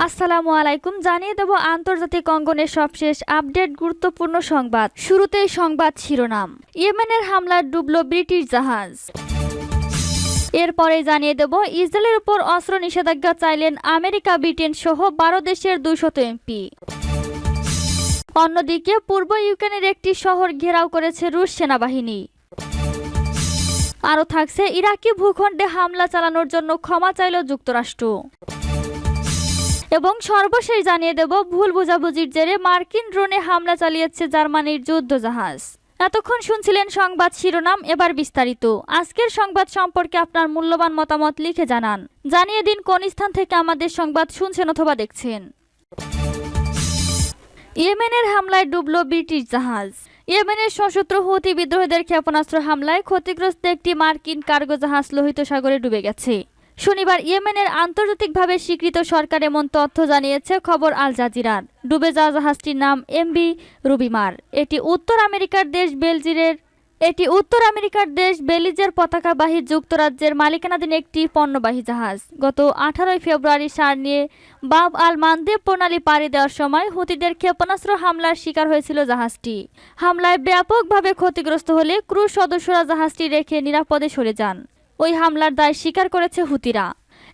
আসসালামু আলাইকুম। জানিয়ে দেব আন্তর্জাতিক অঙ্গনের সবশেষ আপডেট গুরুত্বপূর্ণ সংবাদ। শুরুতেই সংবাদ শিরোনাম। ইয়েমেনের হামলায় ডুবল ব্রিটিশ জাহাজ। এরপরে জানিয়ে দেব ইসরায়েলের উপর অস্ত্র নিষেধাজ্ঞা চাইলেন আমেরিকা, ব্রিটেন সহ 12 দেশের 200 এমপি। অন্যদিকে পূর্ব ইউক্রেনের একটি শহর ঘেরাও করেছে রুশ সেনাবাহিনী। আরও থাকছে ইরাকি ভূখণ্ডে হামলা চালানোর জন্য ক্ষমা চাইল যুক্তরাষ্ট্র। এবং সর্বশেষ জানিয়ে দেব ভুল বোঝাবুঝির জেরে মার্কিন ড্রোনে হামলা চালিয়েছে জার্মানির যুদ্ধজাহাজ। এতক্ষণ শুনছিলেন সংবাদ শিরোনাম, এবার বিস্তারিত। আজকের সংবাদ সম্পর্কে আপনার মূল্যবান মতামত লিখে জানান। জানিয়ে দিন কোন স্থান থেকে আমাদের সংবাদ শুনছেন অথবা দেখছেন। ইয়েমেনের হামলায় ডুবল ব্রিটিশ জাহাজ। ইয়েমেনের সশস্ত্র হুতি বিদ্রোহীদের ক্ষেপণাস্ত্র হামলায় ক্ষতিগ্রস্ত একটি মার্কিন কার্গো জাহাজ লোহিত সাগরে ডুবে গেছে। শনিবার ইয়েমেনের আন্তর্জাতিকভাবে স্বীকৃত সরকার এমন তথ্য জানিয়েছে খবর আল জাজিরার। ডুবে যাওয়া জাহাজটির নাম এমভি রুবিমার। এটি উত্তর আমেরিকার দেশ বেলিজের পতাকাবাহী যুক্তরাজ্যের মালিকানাধীন একটি পণ্যবাহী জাহাজ। গত 18 ফেব্রুয়ারি সার নিয়ে বাব আল মানদেব প্রণালী পাড়ি দেওয়ার সময় হুতিদের ক্ষেপণাস্ত্র হামলার শিকার হয়েছিল জাহাজটি। হামলায় ব্যাপকভাবে ক্ষতিগ্রস্ত হলে ক্রু সদস্যরা জাহাজটি রেখে নিরাপদে সরে যান। ওই হামলার দায় স্বীকার করেছে হুতিরা।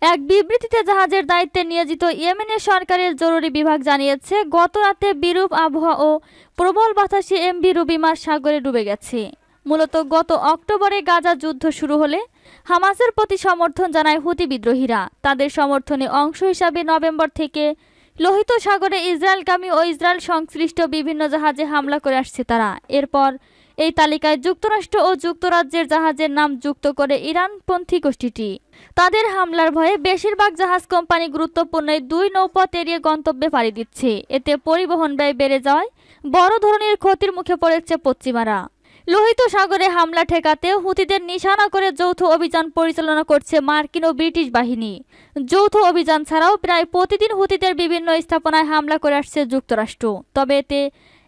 এক বিবৃতিতে জাহাজের দায়িত্বে নিয়োজিত ইয়েমেনের সরকারের জরুরি বিভাগ জানিয়েছে, গত রাতে বিরূপ আবহাওয়া ও প্রবল বাতাসে এমভি রুবিমার সাগরে ডুবে গেছে। মূলত গত অক্টোবরে গাজা যুদ্ধ শুরু হলে হামাসের প্রতি সমর্থন জানায় হুতি বিদ্রোহীরা। তাদের সমর্থনে অংশ হিসাবে নভেম্বর থেকে লোহিত সাগরে ইসরায়েলগামী ও ইসরায়েল সংশ্লিষ্ট বিভিন্ন জাহাজে হামলা করে আসছে তারা। এরপর এই তালিকায় যুক্তরাষ্ট্র ও যুক্তরাজ্যের জাহাজের নাম যুক্ত করে ইরানপন্থী গোষ্ঠীটি। তাদের হামলার ভয়ে বেশিরভাগ জাহাজ কোম্পানি গুরুত্বপূর্ণ এই দুই নৌপথ এড়িয়ে গন্তব্যে পাড়ি দিচ্ছে। এতে পরিবহন ব্যয় বেড়ে যাওয়ায় বড় ধরনের ক্ষতির মুখে পড়েছে পশ্চিমারা। লোহিত সাগরে হামলা ঠেকাতে হুতিদের নিশানা করে যৌথ অভিযান পরিচালনা করছে মার্কিন ও ব্রিটিশ বাহিনী। যৌথ অভিযান ছাড়াও প্রায় প্রতিদিন হুতিদের বিভিন্ন স্থাপনায় হামলা করে আসছে যুক্তরাষ্ট্র। তবে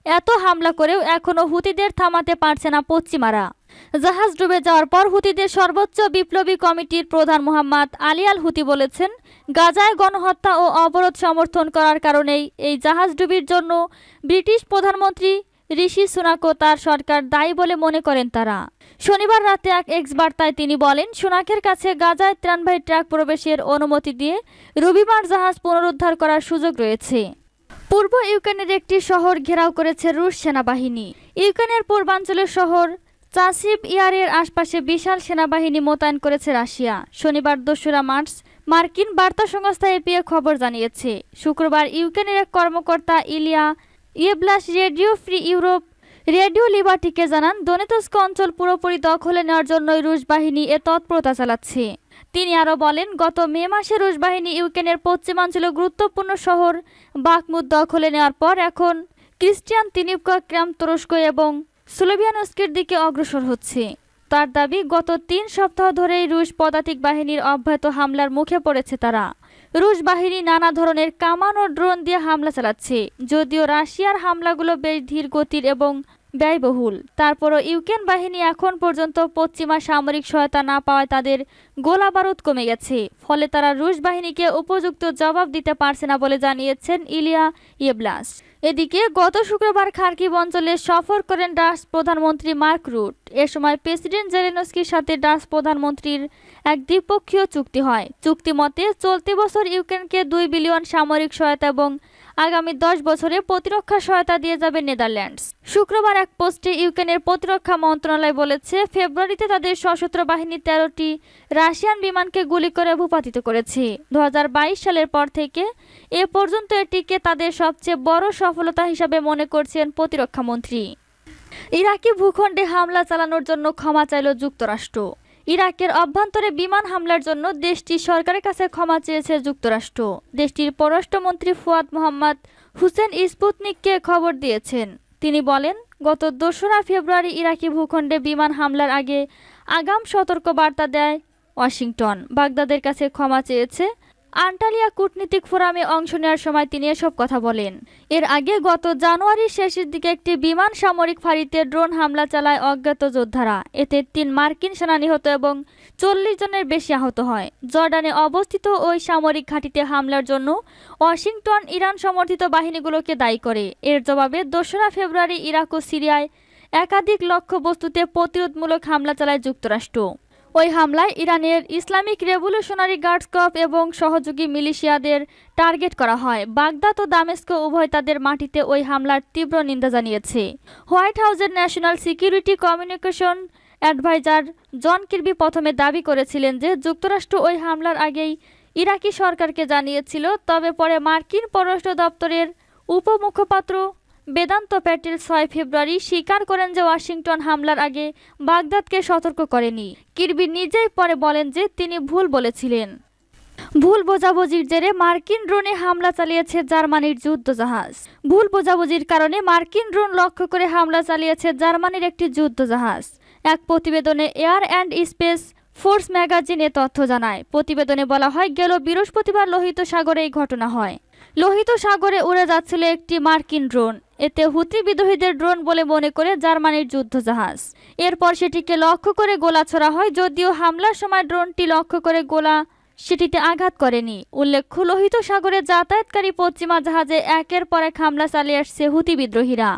এত হামলা করেও এখনও হুতিদের থামাতে পারছে না পশ্চিমারা। জাহাজ ডুবে যাওয়ার পর হুতিদের সর্বোচ্চ বিপ্লবী কমিটির প্রধান মোহাম্মদ আলী আল হুতি বলেছেন, গাজায় গণহত্যা ও অবরোধ সমর্থন করার কারণেই এই জাহাজ ডুবির জন্য ব্রিটিশ প্রধানমন্ত্রী ঋষি সুনাকও তার সরকার দায়ী বলে মনে করেন তারা। শনিবার রাতে এক এক্স বার্তায় তিনি বলেন, সুনাকের কাছে গাজায় ত্রাণবাহী ট্রাক প্রবেশের অনুমতি দিয়ে রবিবার জাহাজ পুনরুদ্ধার করার সুযোগ রয়েছে। পূর্ব ইউক্রেনের একটি শহর ঘেরাও করেছে রুশ সেনাবাহিনী। ইউক্রেনের পূর্বাঞ্চলের শহর চাসিভ ইয়ারের আশপাশে বিশাল সেনাবাহিনী মোতায়েন করেছে রাশিয়া। শনিবার 2 মার্চ মার্কিন বার্তা সংস্থা এপিএ খবর জানিয়েছে। শুক্রবার ইউক্রেনের এক কর্মকর্তা Illia Yevlash Radio Free Europe Radio লিবার্টিকে জানান, দনেতস্ক অঞ্চল পুরোপুরি দখলে নেওয়ার জন্যই রুশ বাহিনী এ তৎপরতা চালাচ্ছে। তিনি আরও বলেন, গত মে মাসে রুশ বাহিনী ইউক্রেনের পশ্চিমাঞ্চলে গুরুত্বপূর্ণ শহর বাখমুত দখলে নেওয়ার পর এখন ক্রিস্টিয়ান তিনিভকা, ক্রামাতোরস্ক এবং স্লোভিয়ানস্কের দিকে অগ্রসর হচ্ছে। তার দাবি, গত 3 সপ্তাহ ধরেই রুশ পদাতিক বাহিনীর অব্যাহত হামলার মুখে পড়েছে তারা। রুশ বাহিনী নানা ধরনের কামান ও ড্রোন দিয়ে হামলা চালাচ্ছে। যদিও রাশিয়ার হামলাগুলো বেশ ধীর গতির এবং ব্যয়বহুল, তারপরও ইউক্রেন বাহিনী এখন পর্যন্ত পশ্চিমা সামরিক সহায়তা না পাওয়ায় তাদের গোলাবারুদ কমে গেছে। ফলে তারা রুশ বাহিনীকে উপযুক্ত জবাব দিতে পারছে না বলে জানিয়েছেন ইলিয়া ইয়েব্লাস। এদিকে গত শুক্রবার খার্কিভ অঞ্চলে সফর করেন ডাচ প্রধানমন্ত্রী মার্ক রুট। এ সময় প্রেসিডেন্ট জেলেনস্কির সাথে ডাচ প্রধানমন্ত্রীর এক দ্বিপক্ষীয় চুক্তি হয়। চুক্তি মতে চলতি বছর ইউক্রেনকে 2 বিলিয়ন সামরিক সহায়তা এবং আগামী 10 বছরে প্রতিরক্ষা সহায়তা দিয়ে যাবে নেদারল্যান্ডস। শুক্রবার এক পোস্টে ইউক্রেনের প্রতিরক্ষা মন্ত্রণালয় বলেছে, ফেব্রুয়ারিতে তাদের সশস্ত্র বাহিনী 13টি রাশিয়ান বিমানকে গুলি করে ভূপাতিত করেছে। 2022 সালের পর থেকে এ পর্যন্ত এটিকে তাদের সবচেয়ে বড় সফলতা হিসাবে মনে করছেন প্রতিরক্ষা মন্ত্রী। ইরাকি ভূখণ্ডে হামলা চালানোর জন্য ক্ষমা চাইল যুক্তরাষ্ট্র। ইরাকের অভ্যন্তরে বিমান হামলার জন্য দেশটির সরকারের কাছে ক্ষমা চেয়েছে যুক্তরাষ্ট্র। দেশটির পররাষ্ট্রমন্ত্রী ফুয়াদ মোহাম্মদ হুসেন স্পুতনিককে খবর দিয়েছেন। তিনি বলেন, গত 2 ফেব্রুয়ারি ইরাকি ভূখণ্ডে বিমান হামলার আগে আগাম সতর্ক বার্তা দেয় ওয়াশিংটন। বাগদাদের কাছে ক্ষমা চেয়েছে। আন্টালিয়া কূটনীতিক ফোরামে অংশ নেওয়ার সময় তিনি এসব কথা বলেন। এর আগে গত জানুয়ারির শেষের দিকে একটি বিমান সামরিক ফাঁড়িতে ড্রোন হামলা চালায় অজ্ঞাত যোদ্ধারা। এতে ৩ মার্কিন সেনা নিহত এবং ৪০ জনের বেশি আহত হয়। জর্ডানে অবস্থিত ওই সামরিক ঘাঁটিতে হামলার জন্য ওয়াশিংটন ইরান সমর্থিত বাহিনীগুলোকে দায়ী করে। এর জবাবে ২রা ফেব্রুয়ারি ইরাক ও সিরিয়ায় একাধিক লক্ষ্যবস্তুতে প্রতিরোধমূলক হামলা চালায় যুক্তরাষ্ট্র। ওই হামলায় ইরানের ইসলামিক রেভলিউশনারি গার্ডস কর্পস এবং সহযোগী মিলিশিয়াদের টার্গেট করা হয়। বাগদাদ ও দামেস্ক উভয় তাদের মাটিতে ওই হামলার তীব্র নিন্দা জানিয়েছে। হোয়াইট হাউসের ন্যাশনাল সিকিউরিটি কমিউনিকেশন অ্যাডভাইজার জন কির্বি প্রথমে দাবি করেছিলেন যে যুক্তরাষ্ট্র ওই হামলার আগেই ইরাকি সরকারকে জানিয়েছিল, তবে পরে মার্কিন পররাষ্ট্র দপ্তরের উপমুখপাত্র বেদান্ত প্যাটেল ৬ ফেব্রুয়ারি স্বীকার করেন যে ওয়াশিংটন হামলার আগে বাগদাদকে সতর্ক করেনি। কির্বি নিজেই পরে বলেন যে তিনি ভুল বলেছিলেন। ভুল বোঝাবুঝির জেরে মার্কিন ড্রোনে হামলা চালিয়েছে জার্মানির যুদ্ধজাহাজ। ভুল বোঝাবুঝির কারণে মার্কিন ড্রোন লক্ষ্য করে হামলা চালিয়েছে জার্মানির একটি যুদ্ধজাহাজ। এক প্রতিবেদনে এয়ার অ্যান্ড স্পেস ফোর্স ম্যাগাজিনে তথ্য জানায়। প্রতিবেদনে বলা হয়, গেল বৃহস্পতিবার লোহিত সাগরে এই ঘটনা হয়। লোহিত সাগরে উড়ে যাচ্ছিল একটি মার্কিন ড্রোন। এতে হুতি বিদ্রোহীদের ড্রোন বলে মনে করে জার্মানির যুদ্ধজাহাজ। এরপর সেটিকে লক্ষ্য করে গোলা ছোড়া হয়, যদিও হামলার সময় ড্রোনটি লক্ষ্য করে গোলা সেটিতে আঘাত করেনি। উল্লেখ্য, লোহিত সাগরে যাতায়াতকারী পশ্চিমা জাহাজে একের পর এক হামলা চালিয়ে আসছে হুতি বিদ্রোহীরা।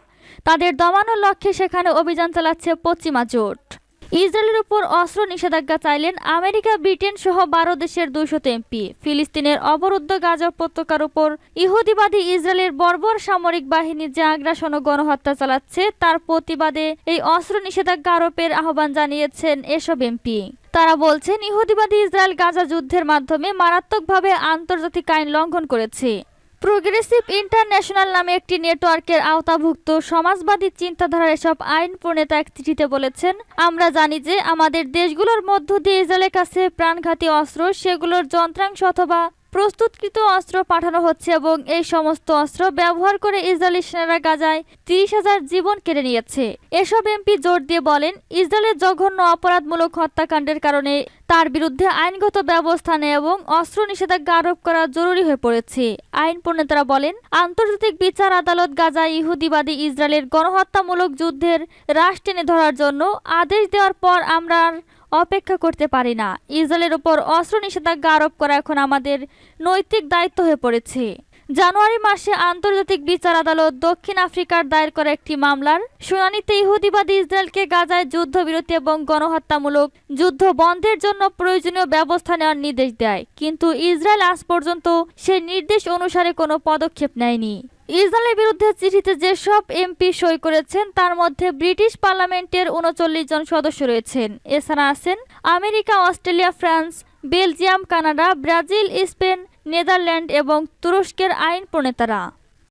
তাদের দমানোর লক্ষ্যে সেখানে অভিযান চালাচ্ছে পশ্চিমা জোট। ইসরায়েলের উপর অস্ত্র নিষেধাজ্ঞা চাইলেন আমেরিকা, ব্রিটেন সহ ১২ দেশের ২০০ এমপি। ফিলিস্তিনের অবরুদ্ধ গাজা উপত্যকার উপর ইহুদিবাদী ইসরায়েলের বর্বর সামরিক বাহিনী যে আগ্রাসন ও গণহত্যা চালাচ্ছে তার প্রতিবাদে এই অস্ত্র নিষেধাজ্ঞা আরোপের আহ্বান জানিয়েছেন এসব এমপি। তারা বলছেন, ইহুদিবাদী ইসরায়েল গাজা যুদ্ধের মাধ্যমে মারাত্মকভাবে আন্তর্জাতিক আইন লঙ্ঘন করেছে। প্রোগ্রেসিভ ইন্টারন্যাশনাল নামে একটি নেটওয়ার্কের আওতাভুক্ত সমাজবাদী চিন্তাধারার এসব আইন প্রণেতা এক চিঠিতে বলেছেন, আমরা জানি যে আমাদের দেশগুলোর মধ্য দিয়ে ইসরায়েলের কাছে প্রাণঘাতী অস্ত্র, সেগুলোর যন্ত্রাংশ অথবা প্রস্তুতকৃত অস্ত্র পাঠানো হচ্ছে এবং এই সমস্ত অস্ত্র ব্যবহার করে ইসরায়েলি সেনারা গাজায় ৩০,০০০ জীবন কেড়ে নিয়েছে। এসব এমপি জোর দিয়ে বলেন, ইসরায়েলের জঘন্য অপরাধমূলক হত্যাকাণ্ডের কারণে তার বিরুদ্ধে আইনগত ব্যবস্থা নেয় এবং অস্ত্র নিষেধাজ্ঞা আরোপ করা জরুরি হয়ে পড়েছে। আইন প্রণেতারা বলেন, আন্তর্জাতিক বিচার আদালত গাজায় ইহুদিবাদী ইসরায়েলের গণহত্যামূলক যুদ্ধের রাশ টেনে ধরার জন্য আদেশ দেওয়ার পর আমরা অপেক্ষা করতে পারি না। ইসরায়েলের উপর অস্ত্র নিষেধাজ্ঞা আরোপ করা এখন আমাদের নৈতিক দায়িত্ব হয়ে পড়েছে। জানুয়ারি মাসে আন্তর্জাতিক বিচার আদালত দক্ষিণ আফ্রিকার দায়ের করা একটি মামলার শুনানিতে ইহুদিবাদী ইসরায়েলকে গাজায় যুদ্ধবিরতি এবং গণহত্যামূলক যুদ্ধ বন্ধের জন্য প্রয়োজনীয় ব্যবস্থা নেওয়ার নির্দেশ দেয়, কিন্তু ইসরায়েল আজ পর্যন্ত সেই নির্দেশ অনুসারে কোনো পদক্ষেপ নেয়নি। ইসরায়েলের বিরুদ্ধে চিঠিতে যেসব এমপি সই করেছেন তার মধ্যে ব্রিটিশ পার্লামেন্টের ৩৯ জন সদস্য রয়েছেন। এছাড়া আছেন America, Australia, France, Belgium, Canada, Brazil, Spain, Netherland এবং তুরস্কের আইন প্রণেতারা।